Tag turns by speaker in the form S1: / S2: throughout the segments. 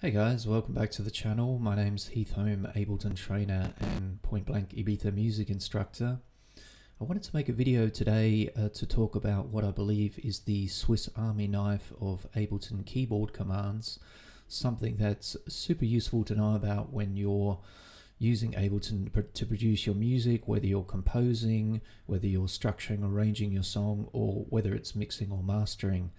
S1: Hey guys, welcome back to the channel. My name's Heath, Holme, Ableton trainer and point blank Ibiza music instructor. I wanted to make a video today to talk about what I believe is the Swiss Army knife of Ableton keyboard commands, something that's super useful to know about when you're using Ableton to produce your music, whether you're composing, whether you're structuring, arranging your song, or whether it's mixing or mastering.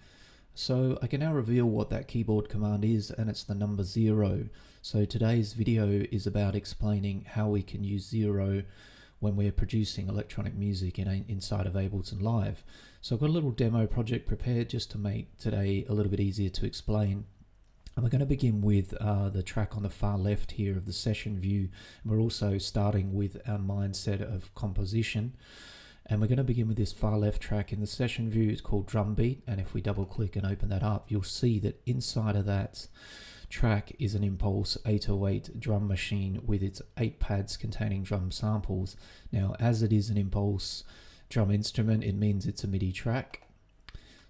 S1: So I can now reveal what that keyboard command is, and it's the number 0. So today's video is about explaining how we can use 0 when we're producing electronic music inside of Ableton Live. So I've got a little demo project prepared just to make today a little bit easier to explain. And we're going to begin with the track on the far left here of the session view. And we're also starting with our mindset of composition. And we're going to begin with this far left track in the session view. It's called Drum Beat, and if we double click and open that up, you'll see that inside of that track is an Impulse 808 drum machine with its 8 pads containing drum samples. Now, as it is an Impulse drum instrument, it means it's a MIDI track.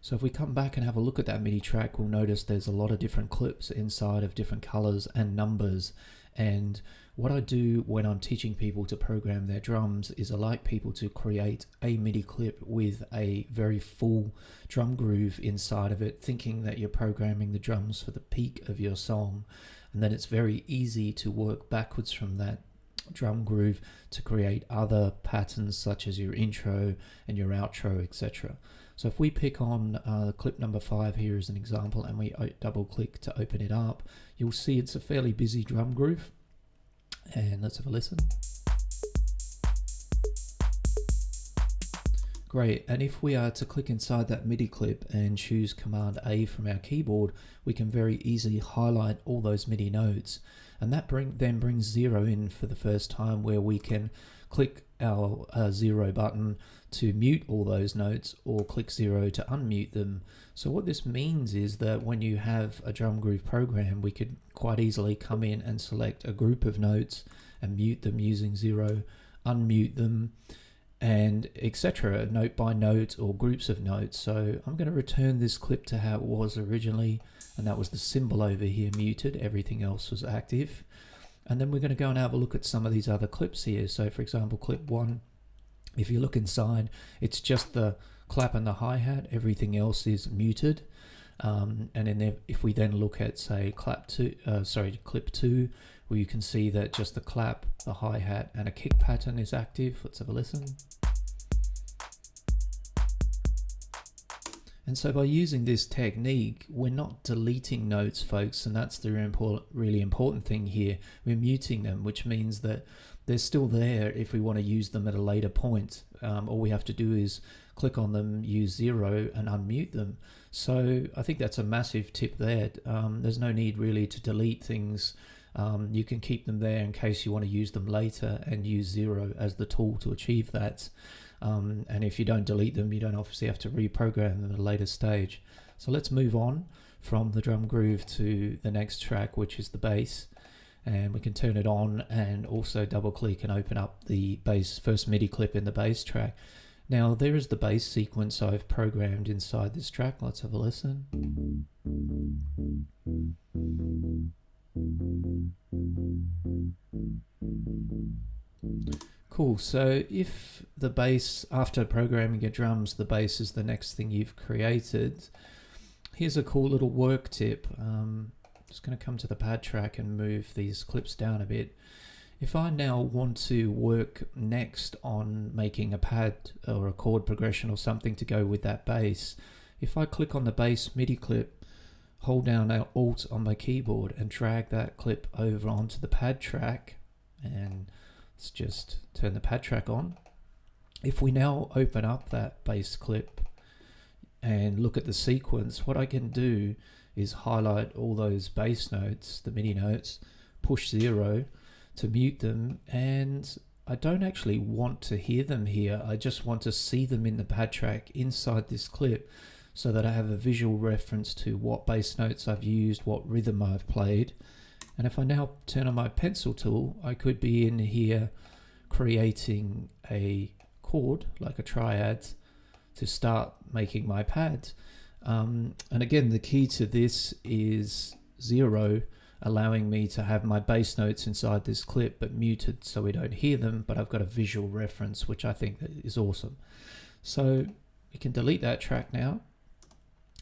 S1: So if we come back and have a look at that MIDI track, we'll notice there's a lot of different clips inside of different colors and numbers. And what I do when I'm teaching people to program their drums is I like people to create a MIDI clip with a very full drum groove inside of it, thinking that you're programming the drums for the peak of your song. And then it's very easy to work backwards from that drum groove to create other patterns such as your intro and your outro, etc. So if we pick on clip number 5 here as an example, and we double click to open it up, you'll see it's a fairly busy drum groove. And let's have a listen. Great, and if we are to click inside that MIDI clip and choose Command A from our keyboard, we can very easily highlight all those MIDI notes. And that then brings 0 in for the first time, where we can click our 0 button to mute all those notes, or click 0 to unmute them. So what this means is that when you have a drum groove program, we could quite easily come in and select a group of notes and mute them using 0, unmute them, and etc., note by note or groups of notes. So I'm going to return this clip to how it was originally, and that was the symbol over here muted, everything else was active. And then we're going to go and have a look at some of these other clips here. So for example, clip 1, if you look inside, it's just the clap and the hi-hat, everything else is muted. And then if we then look at, say, clip 2, where you can see that just the clap, the hi-hat, and a kick pattern is active. Let's have a listen. And so by using this technique, we're not deleting notes, folks, and that's the really important thing here. We're muting them, which means that they're still there if we want to use them at a later point. All we have to do is click on them, use 0, and unmute them. So I think that's a massive tip there. There's no need really to delete things. You can keep them there in case you want to use them later, and use 0 as the tool to achieve that. And if you don't delete them, you don't obviously have to reprogram them at a later stage. So let's move on from the drum groove to the next track, which is the bass. And we can turn it on and also double click and open up the bass, first MIDI clip in the bass track. Now there is the bass sequence I've programmed inside this track. Let's have a listen. Cool, so if the bass, after programming your drums, the bass is the next thing you've created, here's a cool little work tip. Just going to come to the pad track and move these clips down a bit. If I now want to work next on making a pad or a chord progression or something to go with that bass, if I click on the bass MIDI clip, hold down Alt on my keyboard and drag that clip over onto the pad track, and let's just turn the pad track on. If we now open up that bass clip and look at the sequence, what I can do is highlight all those bass notes, the MIDI notes, push 0 to mute them, and I don't actually want to hear them here. I just want to see them in the pad track inside this clip, so that I have a visual reference to what bass notes I've used, what rhythm I've played. And if I now turn on my pencil tool, I could be in here creating a chord, like a triad, to start making my pad. And again, the key to this is 0 allowing me to have my bass notes inside this clip but muted so we don't hear them, but I've got a visual reference, which I think is awesome. So we can delete that track now,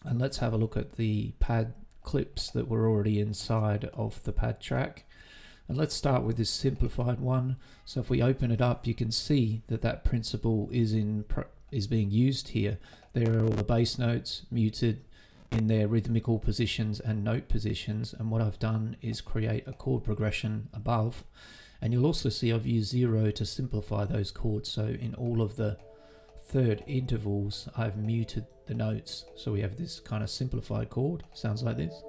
S1: and let's have a look at the pad clips that were already inside of the pad track. And let's start with this simplified one. So if we open it up, you can see that that principle is being used here. There are all the bass notes muted in their rhythmical positions and note positions, and what I've done is create a chord progression above, and you'll also see I've used 0 to simplify those chords. So in all of the third intervals I've muted the notes, so we have this kind of simplified chord. Sounds like this.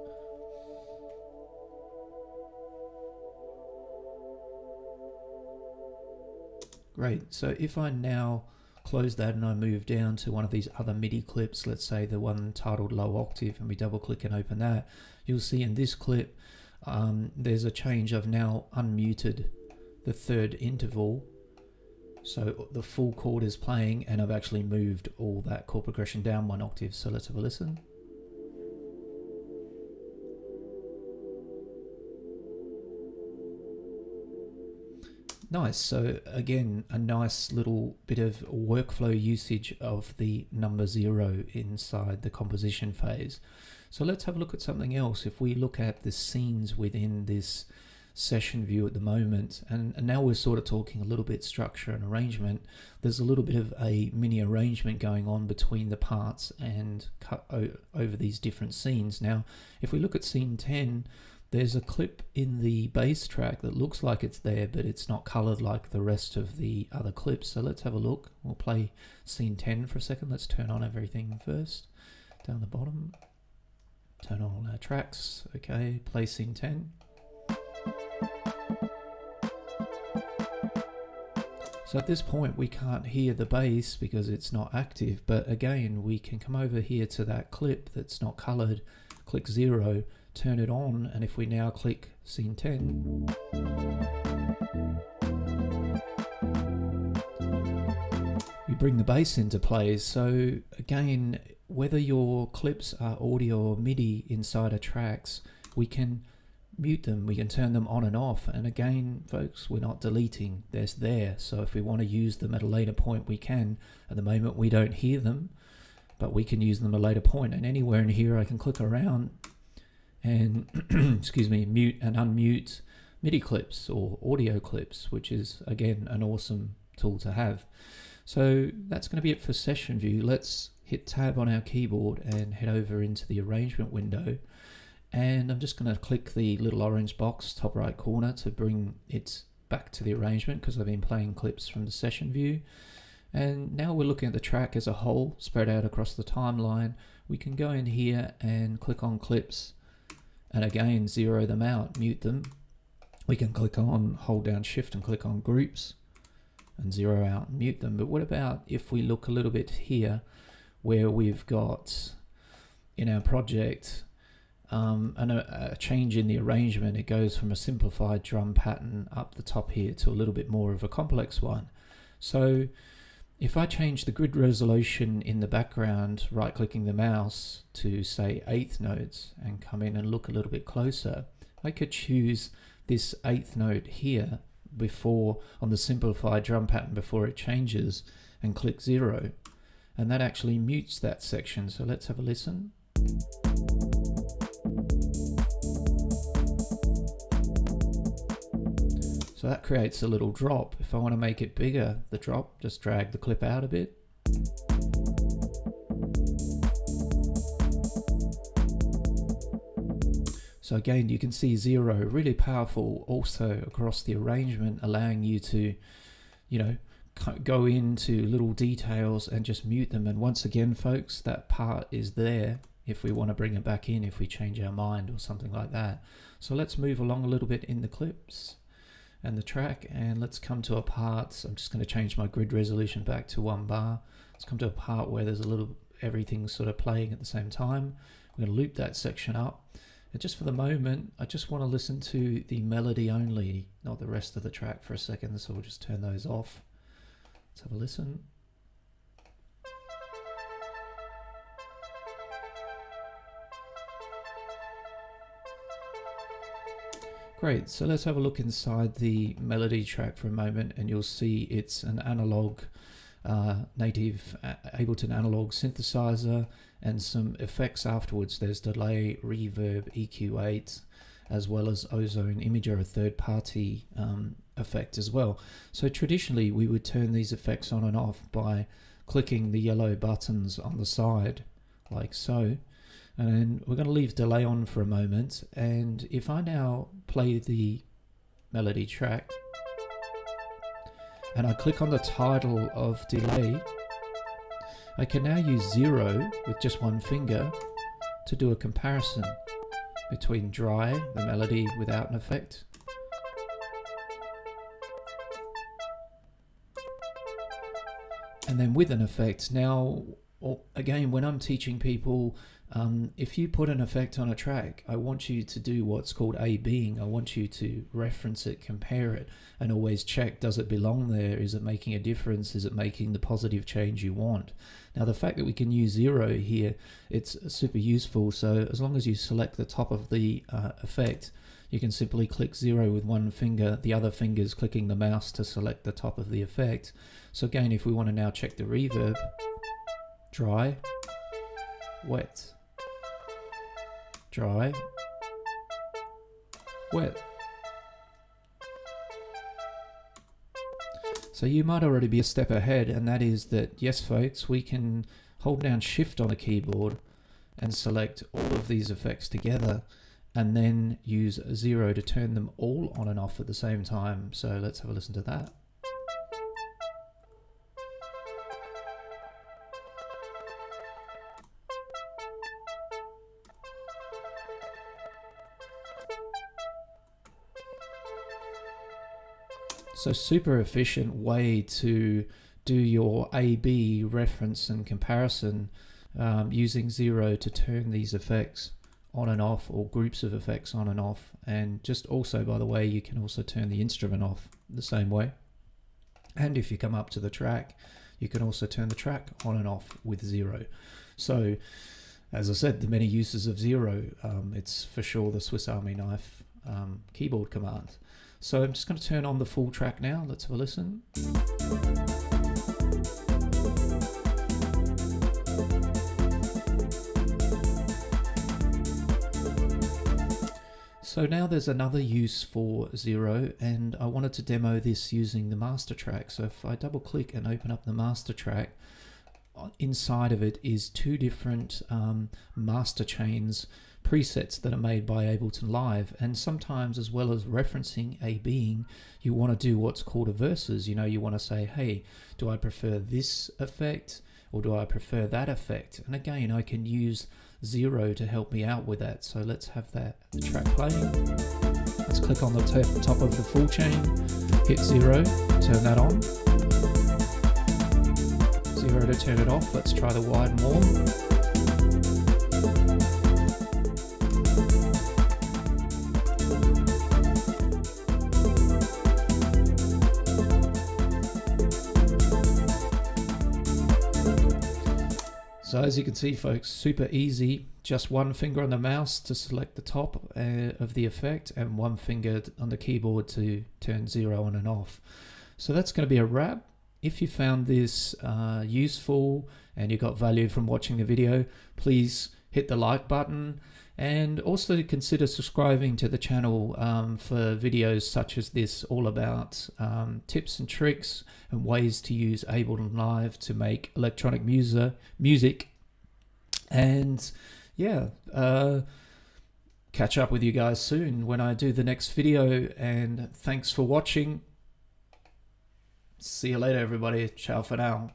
S1: Great. So if I now close that and I move down to one of these other MIDI clips, let's say the one titled Low Octave, and we double click and open that, you'll see in this clip there's a change. I've now unmuted the third interval, so the full chord is playing, and I've actually moved all that chord progression down 1 octave. So let's have a listen. Nice. So again, a nice little bit of workflow usage of the number 0 inside the composition phase. So let's have a look at something else. If we look at the scenes within this session view at the moment, and now we're sort of talking a little bit structure and arrangement, there's a little bit of a mini arrangement going on between the parts and cut over these different scenes. Now, if we look at scene 10, there's a clip in the bass track that looks like it's there, but it's not colored like the rest of the other clips. So let's have a look. We'll play scene 10 for a second. Let's turn on everything first. Down the bottom. Turn on all our tracks. Okay, play scene 10. So at this point we can't hear the bass because it's not active, but again we can come over here to that clip that's not colored, click 0, turn it on, and if we now click scene 10, we bring the bass into play. So again, whether your clips are audio or MIDI inside of tracks, we can mute them, we can turn them on and off, and again folks, we're not deleting, they're there. So if we want to use them at a later point, we can. At the moment we don't hear them, but we can use them at a later point, and anywhere in here I can click around and excuse me, mute and unmute MIDI clips or audio clips, which is again an awesome tool to have. So that's going to be it for session view. Let's hit tab on our keyboard and head over into the arrangement window, and I'm just going to click the little orange box top right corner to bring it back to the arrangement, because I've been playing clips from the session view. And now we're looking at the track as a whole spread out across the timeline. We can go in here and click on clips, and again 0 them out, mute them. We can click on, hold down shift and click on groups and 0 out and mute them. But what about if we look a little bit here where we've got in our project a change in the arrangement? It goes from a simplified drum pattern up the top here to a little bit more of a complex one. So if I change the grid resolution in the background, right clicking the mouse to say 1/8 notes and come in and look a little bit closer, I could choose this 1/8 note here before on the simplified drum pattern before it changes and click 0, and that actually mutes that section. So let's have a listen. So that creates a little drop. If I want to make it bigger, the drop, just drag the clip out a bit. So again, you can see 0, really powerful also across the arrangement, allowing you to, go into little details and just mute them. And once again, folks, that part is there if we want to bring it back in, if we change our mind or something like that. So let's move along a little bit in the clips and the track, and let's come to a part. I'm just going to change my grid resolution back to 1 bar. Let's come to a part where there's a little, everything's sort of playing at the same time. We're going to loop that section up, and just for the moment I just want to listen to the melody only, not the rest of the track for a second, so we'll just turn those off. Let's have a listen. Great, so let's have a look inside the melody track for a moment, and you'll see it's an analog, native Ableton analog synthesizer and some effects afterwards. There's delay, reverb, EQ8, as well as ozone imager, a third-party effect as well. So traditionally we would turn these effects on and off by clicking the yellow buttons on the side like so, and then we're going to leave delay on for a moment. And if I now play the melody track and I click on the title of delay, I can now use 0 with just one finger to do a comparison between dry, the melody without an effect, and then with an effect. Now, again, when I'm teaching people, if you put an effect on a track, I want you to do what's called A-Bing. I want you to reference it, compare it, and always check, does it belong there? Is it making a difference? Is it making the positive change you want? Now, the fact that we can use 0 here, it's super useful. So as long as you select the top of the effect, you can simply click 0 with one finger, the other finger's clicking the mouse to select the top of the effect. So again, if we want to now check the reverb, dry, wet, dry, wet. So you might already be a step ahead, and that is that, yes folks, we can hold down Shift on a keyboard and select all of these effects together, and then use 0 to turn them all on and off at the same time. So let's have a listen to that. So super efficient way to do your A-B reference and comparison, using 0 to turn these effects on and off, or groups of effects on and off. And just also, by the way, you can also turn the instrument off the same way. And if you come up to the track, you can also turn the track on and off with 0. So as I said, the many uses of 0, it's for sure the Swiss Army knife keyboard command. So I'm just going to turn on the full track now. Let's have a listen. So now there's another use for 0, and I wanted to demo this using the master track. So if I double click and open up the master track, inside of it is 2 different master chains presets that are made by Ableton Live. And sometimes, as well as referencing A-Bing, you want to do what's called a versus. You know, you want to say, hey, do I prefer this effect or do I prefer that effect? And again, I can use 0 to help me out with that. So let's have that track playing. Let's click on the top of the full chain, hit 0, turn that on. 0 to turn it off. Let's try the wide and warm. So as you can see folks, super easy, just one finger on the mouse to select the top of the effect and one finger on the keyboard to turn 0 on and off. So that's going to be a wrap. If you found this useful and you got value from watching the video, please hit the like button, and also consider subscribing to the channel for videos such as this, all about tips and tricks and ways to use Ableton Live to make electronic music. And yeah, catch up with you guys soon when I do the next video, and thanks for watching. See you later everybody. Ciao for now.